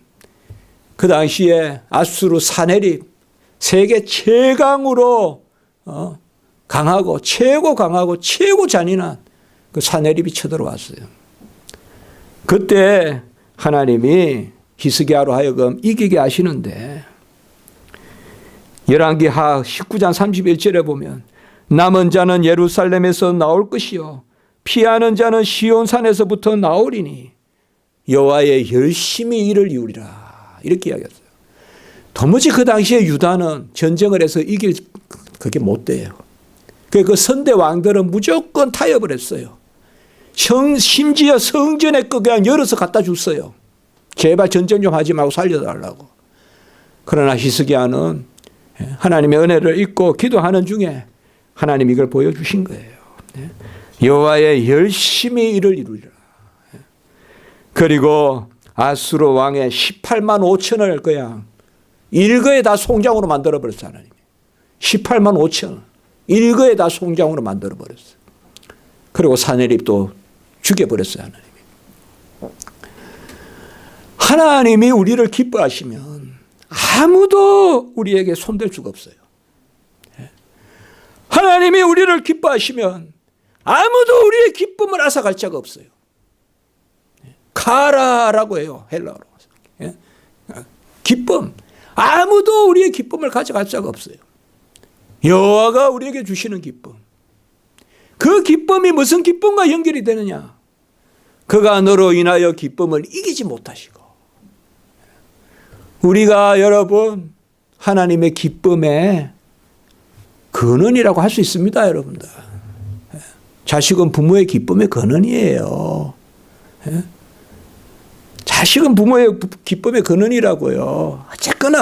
그 당시에 아수르 사네립, 세계 최강으로 강하고 최고 잔인한 그 사네립이 쳐들어왔어요. 그때 하나님이 히스기야로 하여금 이기게 하시는데 열왕기하 19장 31절에 보면 남은 자는 예루살렘에서 나올 것이요 피하는 자는 시온산에서부터 나오리니 여호와의 열심히 이를 이루리라, 이렇게 이야기했어요. 도무지 그 당시에 유다는 전쟁을 해서 이길 그게 못 돼요. 그 선대 왕들은 무조건 타협을 했어요. 심지어 성전에 그냥 열어서 갖다 줬어요. 제발 전쟁 좀 하지 말고 살려달라고. 그러나 히스기야는 하나님의 은혜를 잊고 기도하는 중에 하나님이 이걸 보여주신 거예요. 여호와의 열심히 이를 이루리라. 그리고 아수르 왕의 18만 5천을 그냥 일거에 다 송장으로 만들어버렸어요. 하나님이 18만 5천 일거에 다 송장으로 만들어버렸어요. 그리고 사내립도 죽여버렸어요. 하나님이 우리를 기뻐하시면 아무도 우리에게 손댈 수가 없어요. 하나님이 우리를 기뻐하시면 아무도 우리의 기쁨을 앗아갈 자가 없어요. 카라라고 해요, 헬라어로. 기쁨. 아무도 우리의 기쁨을 가져갈 자가 없어요. 여호와가 우리에게 주시는 기쁨. 그 기쁨이 무슨 기쁨과 연결이 되느냐? 그가 너로 인하여 기쁨을 이기지 못하시고. 우리가 여러분 하나님의 기쁨의 근원이라고 할 수 있습니다, 여러분들. 자식은 부모의 기쁨의 근원이에요. 자식은 부모의 기쁨의 근원이라고요.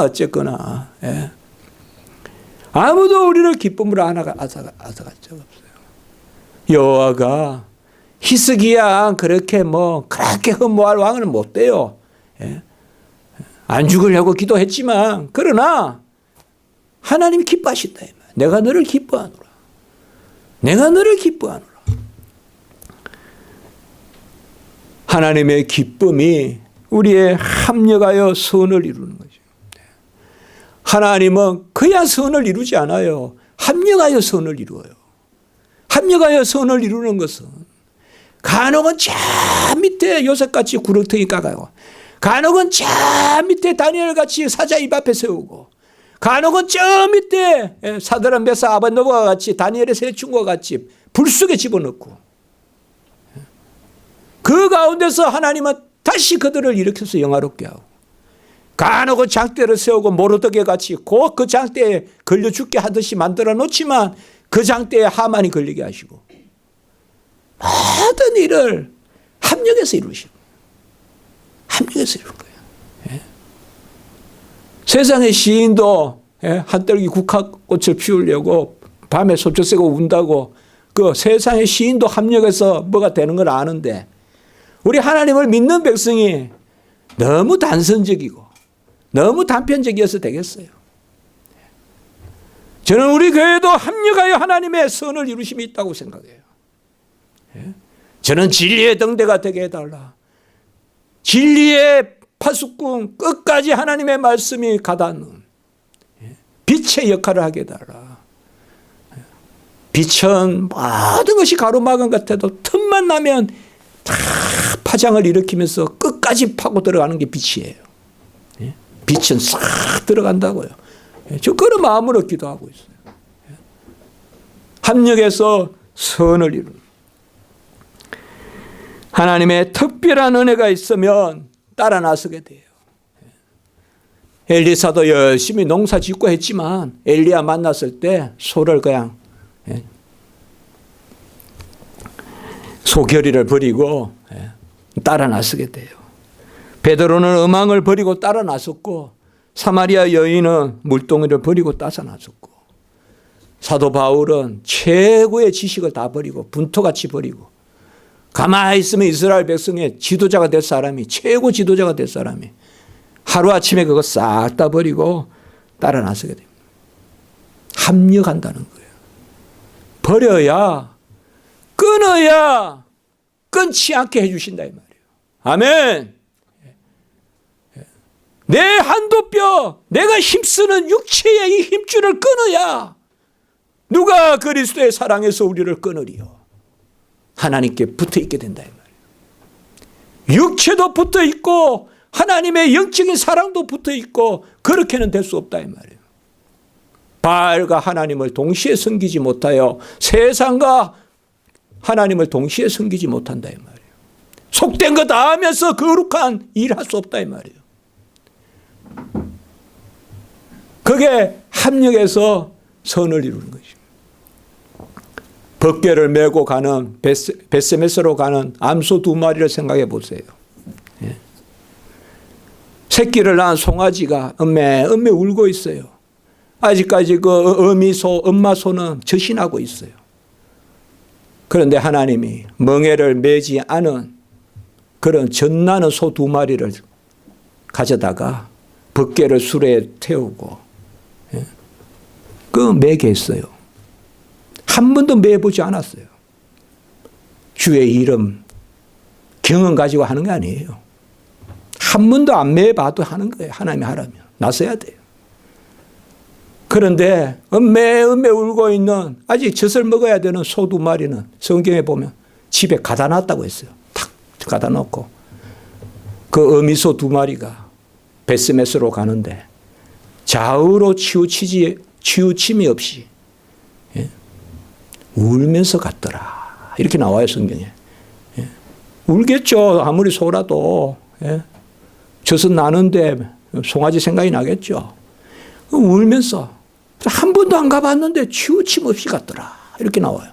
어쨌거나. 예. 아무도 우리를 기쁨으로 앗아갈 적 없어요. 여호와가 히스기야 그렇게 허무할 왕은 못 돼요. 예. 안 죽으려고 기도했지만 그러나 하나님이 기뻐하신다. 내가 너를 기뻐하노라. 내가 너를 기뻐하노라. 하나님의 기쁨이 우리의 합력하여 선을 이루는 거죠. 하나님은 그야 선을 이루지 않아요. 합력하여 선을 이루어요. 합력하여 선을 이루는 것은 간혹은 저 밑에 요셉같이 구렁텅이 까가고, 간혹은 저 밑에 다니엘같이 사자 입 앞에 세우고, 간혹은 저 밑에 사드락 메삭 아벳노고와 같이 다니엘의 세 친구와 같이 불 속에 집어넣고, 그 가운데서 하나님은 다시 그들을 일으켜서 영화롭게 하고, 간혹은 장대를 세우고 모르드게 같이 곧 그 장대에 걸려 죽게 하듯이 만들어 놓지만 그 장대에 하만이 걸리게 하시고, 모든 일을 합력해서 이루시고, 합력해서 이루는 거예요. 예. 세상의 시인도 한떨기 국화꽃을 피우려고 밤에 소쩍 새고 운다고 그 세상의 시인도 합력해서 뭐가 되는 걸 아는데, 우리 하나님을 믿는 백성이 너무 단선적이고 너무 단편적이어서 되겠어요. 저는 우리 교회도 합력하여 하나님의 선을 이루심이 있다고 생각해요. 저는 진리의 등대가 되게 해달라. 진리의 파수꾼 끝까지 하나님의 말씀이 가닿는 빛의 역할을 하게 해달라. 빛은 모든 것이 가로막은 것 같아도 틈만 나면 다 파장을 일으키면서 끝까지 파고 들어가는 게 빛이에요. 빛은 싹 들어간다고요. 저 그런 마음으로 기도하고 있어요. 합력해서 선을 이루는. 하나님의 특별한 은혜가 있으면 따라 나서게 돼요. 엘리사도 열심히 농사 짓고 했지만 엘리야 만났을 때 소를 그냥 소결의를 버리고 따라 나서게 돼요. 베드로는 음앙을 버리고 따라 나섰고, 사마리아 여인은 물동이를 버리고 따라 나섰고, 사도 바울은 최고의 지식을 다 버리고 분토같이 버리고, 가만히 있으면 이스라엘 백성의 지도자가 될 사람이, 최고 지도자가 될 사람이 하루아침에 그거 싹 다 버리고 따라 나서게 됩니다. 합력한다는 거예요. 버려야, 끊어야 끊지 않게 해주신다 이 말이에요. 아멘. 내 한도뼈, 내가 힘쓰는 육체의 이 힘줄을 끊어야 누가 그리스도의 사랑에서 우리를 끊으리요. 하나님께 붙어 있게 된다 이 말이에요. 육체도 붙어 있고 하나님의 영적인 사랑도 붙어 있고 그렇게는 될 수 없다 이 말이에요. 바알과 하나님을 동시에 섬기지 못하여 세상과 하나님을 동시에 섬기지 못한다 이 말이에요. 속된 거 다 하면서 거룩한 일 할 수 없다 이 말이에요. 그게 합력해서 선을 이루는 것입니다. 벗개를 메고 가는 벳세메스로 가는 암소 두 마리를 생각해 보세요. 예. 새끼를 낳은 송아지가 음메 울고 있어요. 아직까지 그 어미소, 엄마소는 저신하고 있어요. 그런데 하나님이 멍에를 매지 않은 그런 젖나는 소 두 마리를 가져다가 벗개를 수레에 태우고 그 매게 했어요. 한 번도 매보지 않았어요. 주의 이름 경험 가지고 하는 게 아니에요. 한 번도 안 매봐도 하는 거예요. 하나님이 하라면 나서야 돼요. 그런데 음메 울고 있는 아직 젖을 먹어야 되는 소 두 마리는 성경에 보면 집에 가다 놨다고 했어요. 탁 가다 놓고 그 어미소 두 마리가 벳세메스로 가는데 좌우로 치우침이 없이 울면서 갔더라. 이렇게 나와요 성경에. 울겠죠. 아무리 소라도. 젖은 나는데 송아지 생각이 나겠죠. 울면서 한 번도 안 가봤는데 치우침 없이 갔더라. 이렇게 나와요.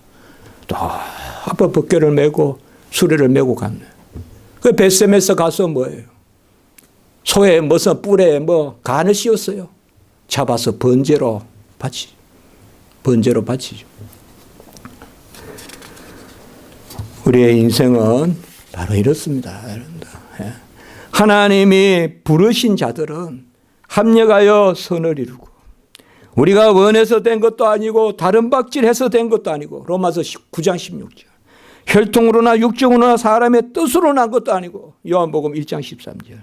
또 아빠 벗개를 메고 수레를 메고 갔네. 그 벳세메스 가서 뭐예요? 소의 무슨 뿔에 뭐 간을 씌웠어요. 잡아서 번제로 바치죠. 번제로 바치죠. 우리의 인생은 바로 이렇습니다. 하나님이 부르신 자들은 합력하여 선을 이루고, 우리가 원해서 된 것도 아니고 다른 박질해서 된 것도 아니고, 로마서 9장 16절, 혈통으로나 육정으로나 사람의 뜻으로 난 것도 아니고, 요한복음 1장 13절.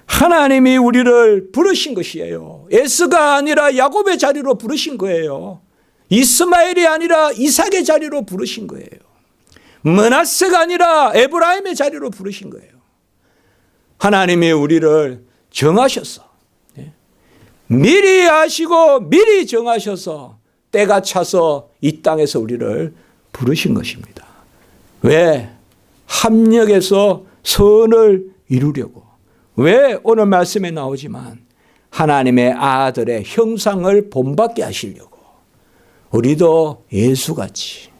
하나님이 우리를 부르신 것이에요. 에스가 아니라 야곱의 자리로 부르신 거예요. 이스마엘이 아니라 이삭의 자리로 부르신 거예요. 므낫세가 아니라 에브라임의 자리로 부르신 거예요. 하나님이 우리를 정하셔서, 미리 아시고 미리 정하셔서 때가 차서 이 땅에서 우리를 부르신 것입니다. 왜? 합력해서 선을 이루려고. 왜? 오늘 말씀에 나오지만 하나님의 아들의 형상을 본받게 하시려고. 우리도 예수같이,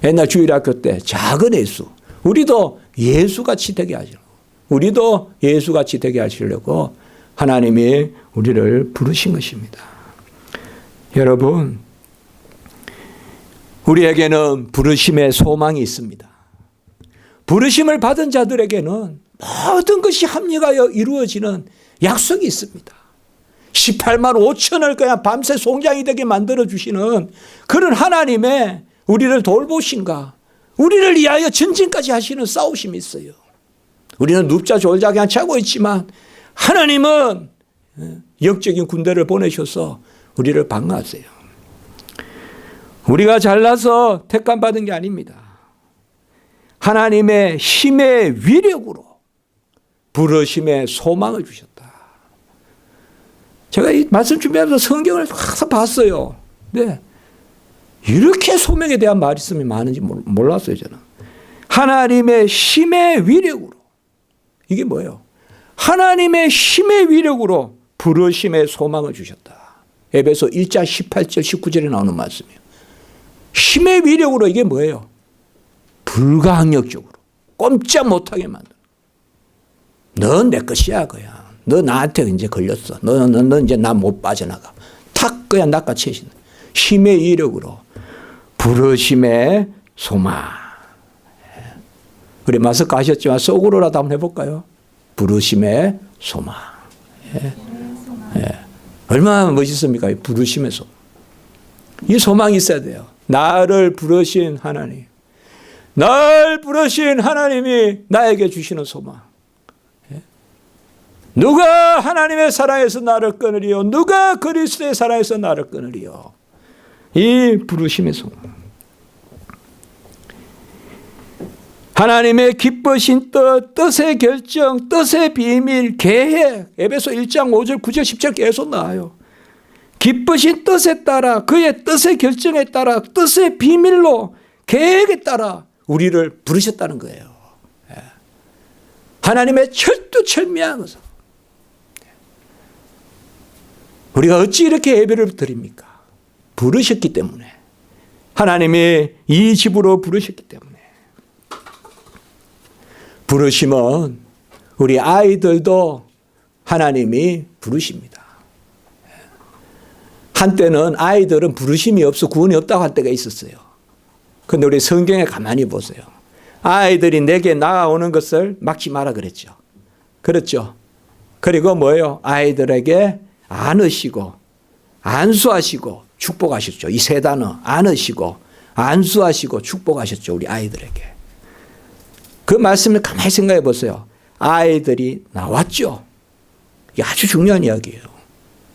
옛날 주일학교 때 작은 예수, 우리도 예수같이 되게 하시려고, 우리도 예수같이 되게 하시려고 하나님이 우리를 부르신 것입니다. 여러분, 우리에게는 부르심의 소망이 있습니다. 부르심을 받은 자들에게는 모든 것이 합력하여 이루어지는 약속이 있습니다. 18만 5천을 그냥 밤새 송장이 되게 만들어주시는 그런 하나님의 우리를 돌보신가, 우리를 위하여 전진까지 하시는 싸우심이 있어요. 우리는 눕자 졸자 그냥 자고 있지만 하나님은 영적인 군대를 보내셔서 우리를 방어하세요. 우리가 잘나서 택함받은 게 아닙니다. 하나님의 힘의 위력으로 부르심의 소망을 주셨다. 제가 이 말씀 준비하면서 성경을 항상 봤어요. 네. 이렇게 소명에 대한 말씀이 많은지 몰랐어요, 저는. 하나님의 힘의 위력으로. 이게 뭐예요? 하나님의 힘의 위력으로 부르심의 소망을 주셨다. 에베소 1장 18절 19절에 나오는 말씀이에요. 힘의 위력으로. 이게 뭐예요? 불가항력적으로 꼼짝 못하게 만든. 넌 내 것이야, 그냥. 너 나한테 이제 걸렸어. 너 이제 나 못 빠져나가. 탁 그냥 낚아채신 힘의 위력으로 부르심의 소망. 우리 마스크 하셨지만 속으로라도 한번 해볼까요? 부르심의 소망. 얼마나 멋있습니까? 부르심의 소망. 이 소망이 있어야 돼요. 나를 부르신 하나님, 날 부르신 하나님이 나에게 주시는 소망. 누가 하나님의 사랑에서 나를 끊으리요? 누가 그리스도의 사랑에서 나를 끊으리요? 이 부르심의 소망. 하나님의 기쁘신 뜻, 뜻의 결정, 뜻의 비밀, 계획. 에베소 1장 5절, 9절, 10절 계속 나와요. 기쁘신 뜻에 따라, 그의 뜻의 결정에 따라, 뜻의 비밀로, 계획에 따라 우리를 부르셨다는 거예요. 하나님의 철두철미한 것을. 우리가 어찌 이렇게 예배를 드립니까? 부르셨기 때문에. 하나님이 이 집으로 부르셨기 때문에. 부르심은 우리 아이들도 하나님이 부르십니다. 한때는 아이들은 부르심이 없어 구원이 없다고 할 때가 있었어요. 그런데 우리 성경에 가만히 보세요. 아이들이 내게 나아오는 것을 막지 마라 그랬죠. 그렇죠. 그리고 뭐예요? 아이들에게 안으시고 안수하시고 축복하셨죠. 이 세 단어 안으시고 안수하시고 축복하셨죠. 우리 아이들에게. 그 말씀을 가만히 생각해 보세요. 아이들이 나왔죠. 이게 아주 중요한 이야기예요.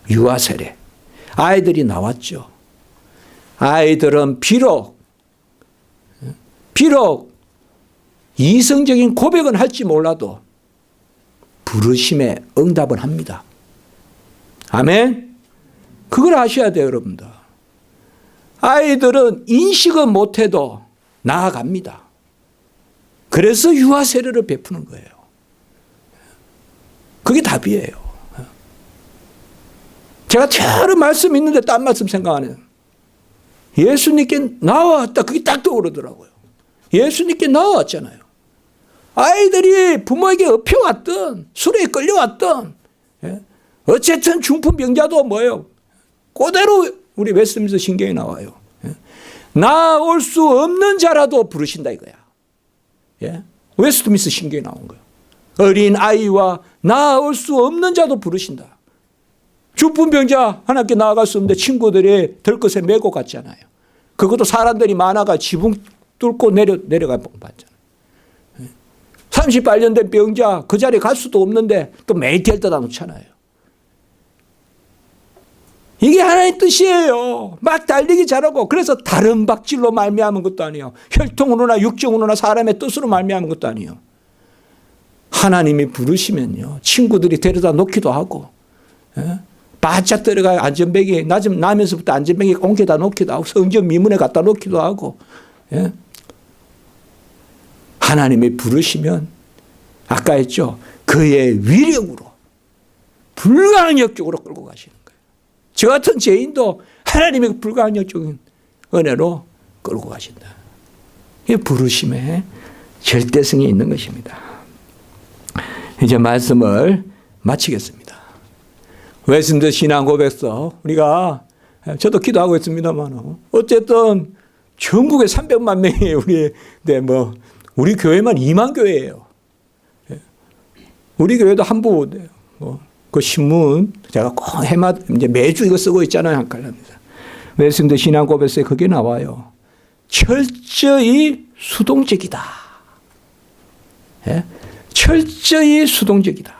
유아 세례. 아이들이 나왔죠. 아이들은 비록 이성적인 고백은 할지 몰라도 부르심에 응답은 합니다. 아멘? 그걸 아셔야 돼요, 여러분들. 아이들은 인식은 못해도 나아갑니다. 그래서 유아 세례를 베푸는 거예요. 그게 답이에요. 제가 여러 말씀 있는데 딴 말씀 생각 안 해요. 예수님께 나왔다. 그게 딱 떠오르더라고요. 예수님께 나왔잖아요. 아이들이 부모에게 업혀왔던 술에 끌려왔던 어쨌든 중풍병자도 뭐예요? 그대로 우리 웨스트민스터 신경에 나와요. 나올 수 없는 자라도 부르신다 이거야. 웨스트민스터 신경에 나온 거예요. 어린 아이와 나올 수 없는 자도 부르신다. 중풍병자 하나님께 나아갈 수 없는데 친구들이 들것에 메고 갔잖아요. 그것도 사람들이 많아가 지붕 뚫고 내려가 봤잖아요. 38년 된 병자 그 자리에 갈 수도 없는데 또 메이트를 떠다 놓잖아요. 이게 하나님의 뜻이에요. 막 달리기 잘하고 그래서 다른 박질로 말미암은 것도 아니에요. 혈통으로나 육정으로나 사람의 뜻으로 말미암은 것도 아니에요. 하나님이 부르시면요. 친구들이 데려다 놓기도 하고 바짝 들어가 안전뱅이 나면서부터 안전뱅이 옮겨다 놓기도 하고 성전 미문에 갖다 놓기도 하고 하나님이 부르시면 아까 했죠. 그의 위력으로 불가항력적으로 끌고 가시는 거예요. 저 같은 죄인도 하나님의 불가항력적인 은혜로 끌고 가신다. 이 부르심에 절대성이 있는 것입니다. 이제 말씀을 마치겠습니다. 웨스민스터 신앙 고백서 우리가 저도 기도하고 있습니다만 어쨌든 전국에 300만 명이 우리 교회만 2만 교회예요. 우리 교회도 한부 그 신문 제가 꼭 이제 매주 이거 쓰고 있잖아요. 한 칼럼입니다. 웨스민스터 신앙 고백서에 그게 나와요. 철저히 수동적이다. 철저히 수동적이다.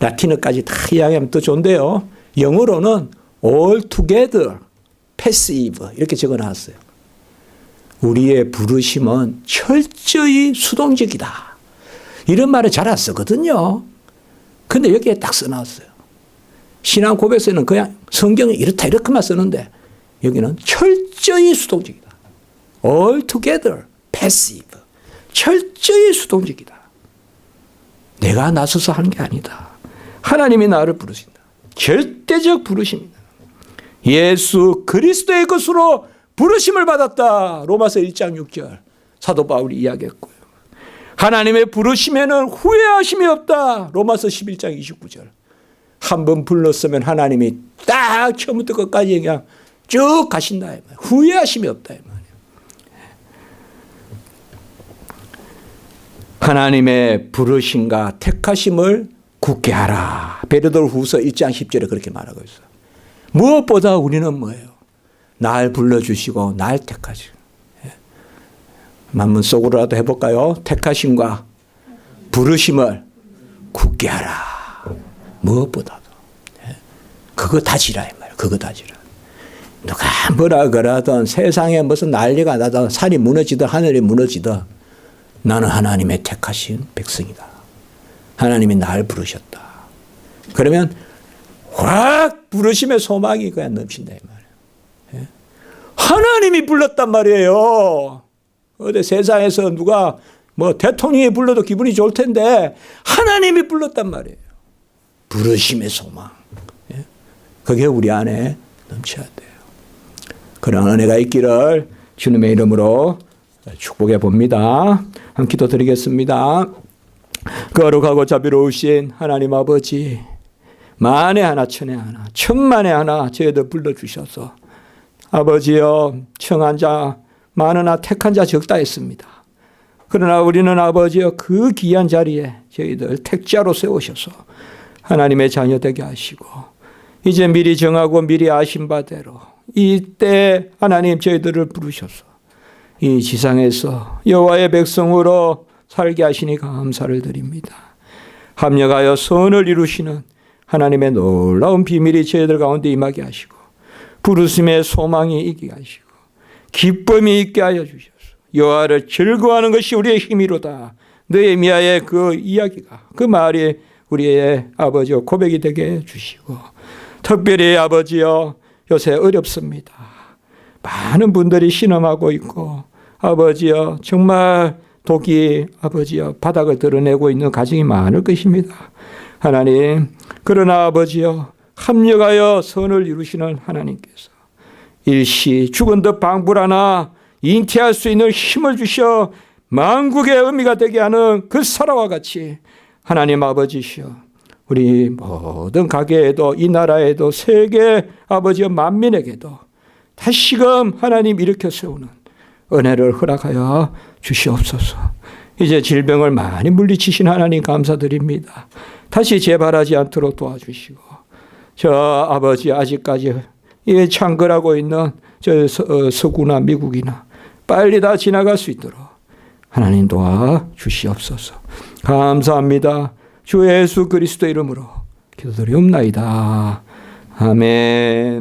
라틴어까지 다 이야기하면 더 좋은데요. 영어로는 altogether passive 이렇게 적어놨어요. 우리의 부르심은 철저히 수동적이다. 이런 말을 잘 안 쓰거든요. 근데 여기에 딱 써놨어요. 신앙 고백서에는 그냥 성경이 이렇다 이렇게만 쓰는데 여기는 철저히 수동적이다. altogether passive. 철저히 수동적이다. 내가 나서서 하는 게 아니다. 하나님이 나를 부르신다. 절대적 부르심이다. 예수 그리스도의 것으로 부르심을 받았다. 로마서 1장 6절 사도 바울이 이야기했고요. 하나님의 부르심에는 후회하심이 없다. 로마서 11장 29절. 한 번 불렀으면 하나님이 딱 처음부터 끝까지 그냥 쭉 가신다. 후회하심이 없다. 하나님의 부르심과 택하심을 굳게 하라. 베드로후서 1장 10절에 그렇게 말하고 있어요. 무엇보다 우리는 뭐예요? 날 불러주시고 날 택하시고. 만문 속으로라도 해볼까요? 택하심과 부르심을 굳게 하라. 무엇보다도. 그거 다지라 이 말이에요. 그거 다지라. 누가 뭐라 그러든 세상에 무슨 난리가 나든 산이 무너지든 하늘이 무너지든 나는 하나님의 택하신 백성이다. 하나님이 날 부르셨다. 그러면 확 부르심의 소망이 그냥 넘친다 이 말이에요. 하나님이 불렀단 말이에요. 어디 세상에서 누가 대통령이 불러도 기분이 좋을 텐데 하나님이 불렀단 말이에요. 부르심의 소망. 그게 우리 안에 넘쳐야 돼요. 그런 은혜가 있기를 주님의 이름으로 축복해 봅니다. 한 기도 드리겠습니다. 거룩하고 자비로우신 하나님 아버지, 만에 하나 천에 하나 천만에 하나 저희들 불러주셔서 아버지여 청한 자 많으나 택한 자 적다 했습니다. 그러나 우리는 아버지여 그 귀한 자리에 저희들 택자로 세우셔서 하나님의 자녀 되게 하시고 이제 미리 정하고 미리 아신 바대로 이때 하나님 저희들을 부르셔서 이 지상에서 여호와의 백성으로 살게 하시니 감사를 드립니다. 합력하여 선을 이루시는 하나님의 놀라운 비밀이 저희들 가운데 임하게 하시고 부르심의 소망이 있게 하시고 기쁨이 있게 하여 주셔서 여호와를 즐거워하는 것이 우리의 힘이로다. 느헤미야의 그 이야기가 그 말이 우리의 아버지여 고백이 되게 해주시고 특별히 아버지여 요새 어렵습니다. 많은 분들이 신음하고 있고 아버지여 정말 독이 아버지여 바닥을 드러내고 있는 가정이 많을 것입니다. 하나님 그러나 아버지여 합력하여 선을 이루시는 하나님께서 일시 죽은 듯 방불하나 잉태할 수 있는 힘을 주셔 만국의 의미가 되게 하는 그 사라와 같이 하나님 아버지시여, 우리 모든 가게에도 이 나라에도 세계 아버지여 만민에게도 다시금 하나님 일으켜 세우는 은혜를 허락하여 주시옵소서. 이제 질병을 많이 물리치신 하나님 감사드립니다. 다시 재발하지 않도록 도와주시고, 저 아버지 아직까지 이 창궐하고 있는 저 서구나 미국이나 빨리 다 지나갈 수 있도록 하나님 도와주시옵소서. 감사합니다. 주 예수 그리스도 이름으로 기도드리옵나이다. 아멘.